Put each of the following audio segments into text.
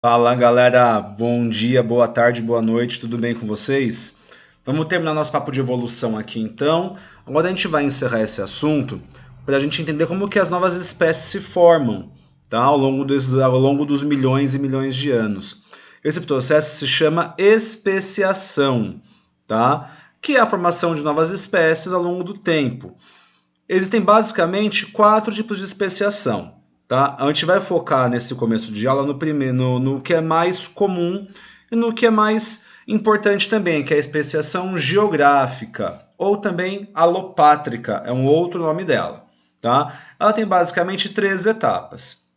Fala galera, bom dia, boa tarde, boa noite, tudo bem com vocês? Vamos terminar nosso papo de evolução aqui então. Agora a gente vai encerrar esse assunto para a gente entender como que as novas espécies se formam, tá? Ao longo dos milhões e milhões de anos. Esse processo se chama especiação, tá? Que é a formação de novas espécies ao longo do tempo. Existem basicamente 4 tipos de especiação. Tá? A gente vai focar nesse começo de aula no que é mais comum e no que é mais importante também, que é a especiação geográfica, ou também alopátrica, é um outro nome dela. Tá? Ela tem basicamente 3 etapas.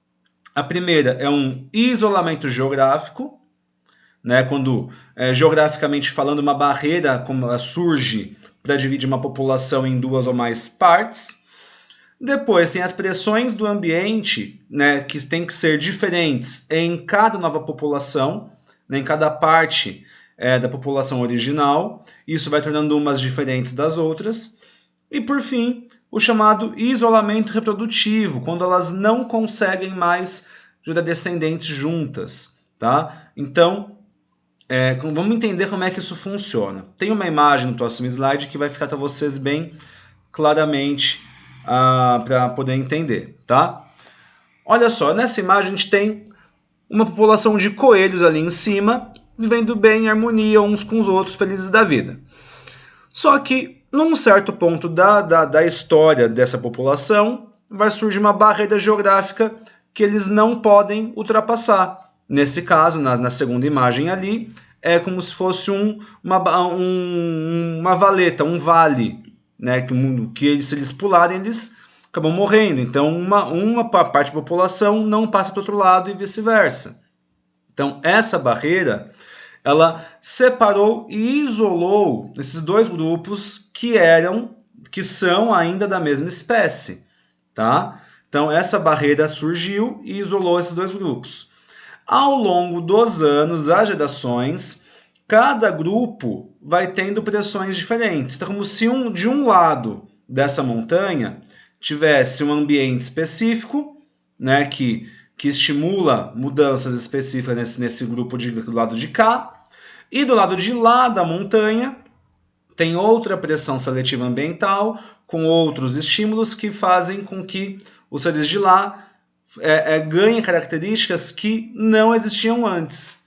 A primeira é um isolamento geográfico, né, quando geograficamente falando uma barreira como ela surge para dividir uma população em 2 ou mais partes. Depois tem as pressões do ambiente, né, que têm que ser diferentes em cada nova população, né, em cada parte da população original. Isso vai tornando umas diferentes das outras. E por fim, o chamado isolamento reprodutivo, quando elas não conseguem mais gerar descendentes juntas. Tá? Então, vamos entender como é que isso funciona. Tem uma imagem no próximo slide que vai ficar para vocês bem claramente para poder entender, tá? Olha só, nessa imagem a gente tem uma população de coelhos ali em cima, vivendo bem em harmonia uns com os outros, felizes da vida. Só que, num certo ponto da história dessa população, vai surgir uma barreira geográfica que eles não podem ultrapassar. Nesse caso, na segunda imagem ali, é como se fosse uma valeta, um vale, né, que se eles pularem, eles acabam morrendo. Então, uma parte da população não passa para o outro lado e vice-versa. Então, essa barreira, ela separou e isolou esses 2 grupos que são ainda da mesma espécie, tá? Então, essa barreira surgiu e isolou esses 2 grupos. Ao longo dos anos, das gerações, cada grupo vai tendo pressões diferentes. Então, como se de um lado dessa montanha tivesse um ambiente específico, né, que estimula mudanças específicas nesse grupo do lado de cá, e do lado de lá da montanha tem outra pressão seletiva ambiental com outros estímulos que fazem com que os seres de lá ganhem características que não existiam antes.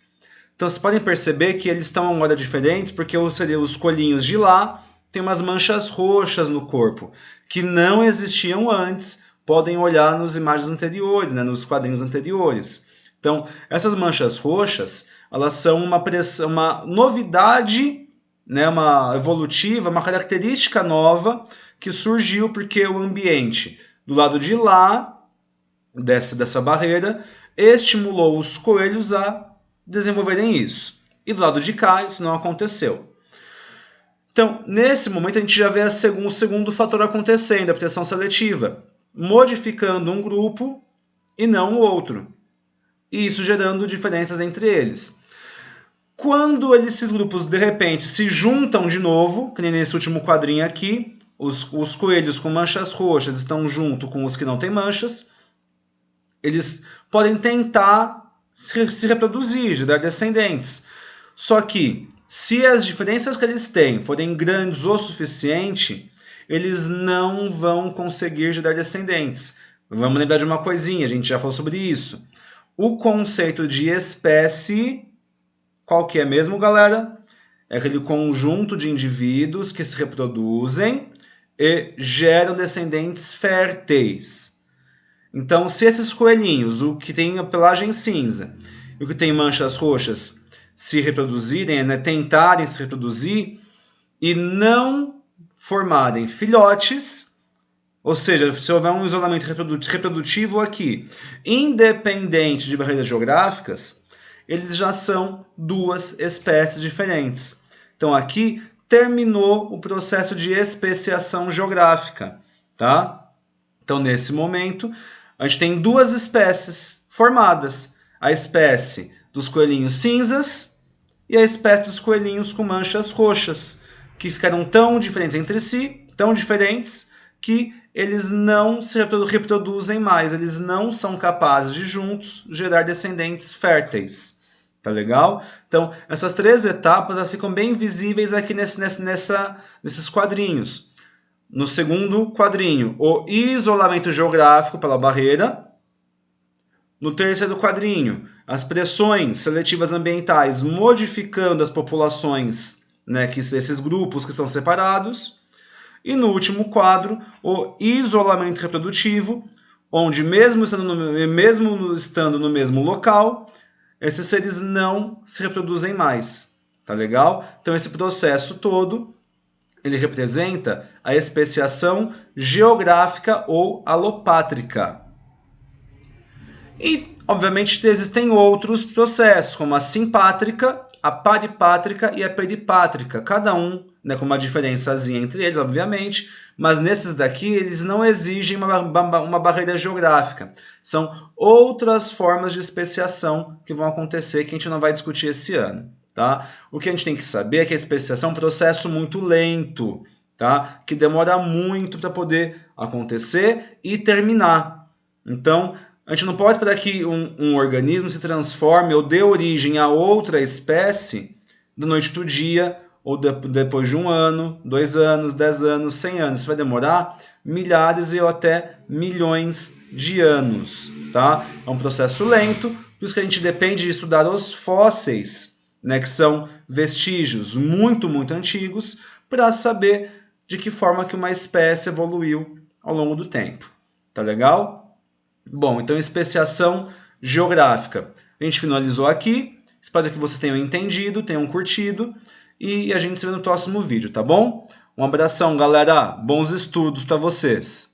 Então, vocês podem perceber que eles estão agora diferentes porque os coelhinhos de lá têm umas manchas roxas no corpo que não existiam antes. Podem olhar nas imagens anteriores, né, nos quadrinhos anteriores. Então, essas manchas roxas, elas são uma novidade, né, uma evolutiva, uma característica nova que surgiu porque o ambiente do lado de lá dessa barreira estimulou os coelhos a desenvolverem isso. E do lado de cá, isso não aconteceu. Então, nesse momento, a gente já vê o segundo fator acontecendo, a pressão seletiva, modificando um grupo e não o outro. E isso gerando diferenças entre eles. Quando esses grupos, de repente, se juntam de novo, que nem nesse último quadrinho aqui, os coelhos com manchas roxas estão junto com os que não têm manchas, eles podem tentar se reproduzir, gerar descendentes. Só que, se as diferenças que eles têm forem grandes o suficiente, eles não vão conseguir gerar descendentes. Vamos lembrar de uma coisinha, a gente já falou sobre isso. O conceito de espécie, qual que é mesmo, galera? É aquele conjunto de indivíduos que se reproduzem e geram descendentes férteis. Então, se esses coelhinhos, o que tem a pelagem cinza e o que tem manchas roxas, se reproduzirem, né, tentarem se reproduzir e não formarem filhotes, ou seja, se houver um isolamento reprodutivo aqui, independente de barreiras geográficas, eles já são 2 espécies diferentes. Então, aqui terminou o processo de especiação geográfica, tá? Então, nesse momento, a gente tem 2 espécies formadas. A espécie dos coelhinhos cinzas e a espécie dos coelhinhos com manchas roxas, que ficaram tão diferentes entre si, tão diferentes, que eles não se reproduzem mais, eles não são capazes de juntos gerar descendentes férteis. Tá legal? Então, essas 3 etapas elas ficam bem visíveis aqui nesses quadrinhos. No segundo quadrinho, o isolamento geográfico pela barreira. No terceiro quadrinho, as pressões seletivas ambientais modificando as populações, né, esses grupos que estão separados. E no último quadro, o isolamento reprodutivo, onde mesmo estando no mesmo local, esses seres não se reproduzem mais. Tá legal? Então esse processo todo, ele representa a especiação geográfica ou alopátrica. E, obviamente, existem outros processos, como a simpátrica, a paripátrica e a peripátrica. Cada um, né, com uma diferençazinha entre eles, obviamente, mas nesses daqui eles não exigem uma barreira geográfica. São outras formas de especiação que vão acontecer que a gente não vai discutir esse ano. Tá? O que a gente tem que saber é que a especiação é um processo muito lento, tá? Que demora muito para poder acontecer e terminar. Então, a gente não pode esperar que um organismo se transforme ou dê origem a outra espécie da noite para o dia, ou depois de 1 ano, 2 anos, 10 anos, 100 anos. Isso vai demorar milhares e até milhões de anos. Tá? É um processo lento, por isso que a gente depende de estudar os fósseis, né, que são vestígios muito, muito antigos, para saber de que forma que uma espécie evoluiu ao longo do tempo. Tá legal? Bom, então especiação geográfica. A gente finalizou aqui. Espero que vocês tenham entendido, tenham curtido. E a gente se vê no próximo vídeo, tá bom? Um abração, galera. Bons estudos para vocês.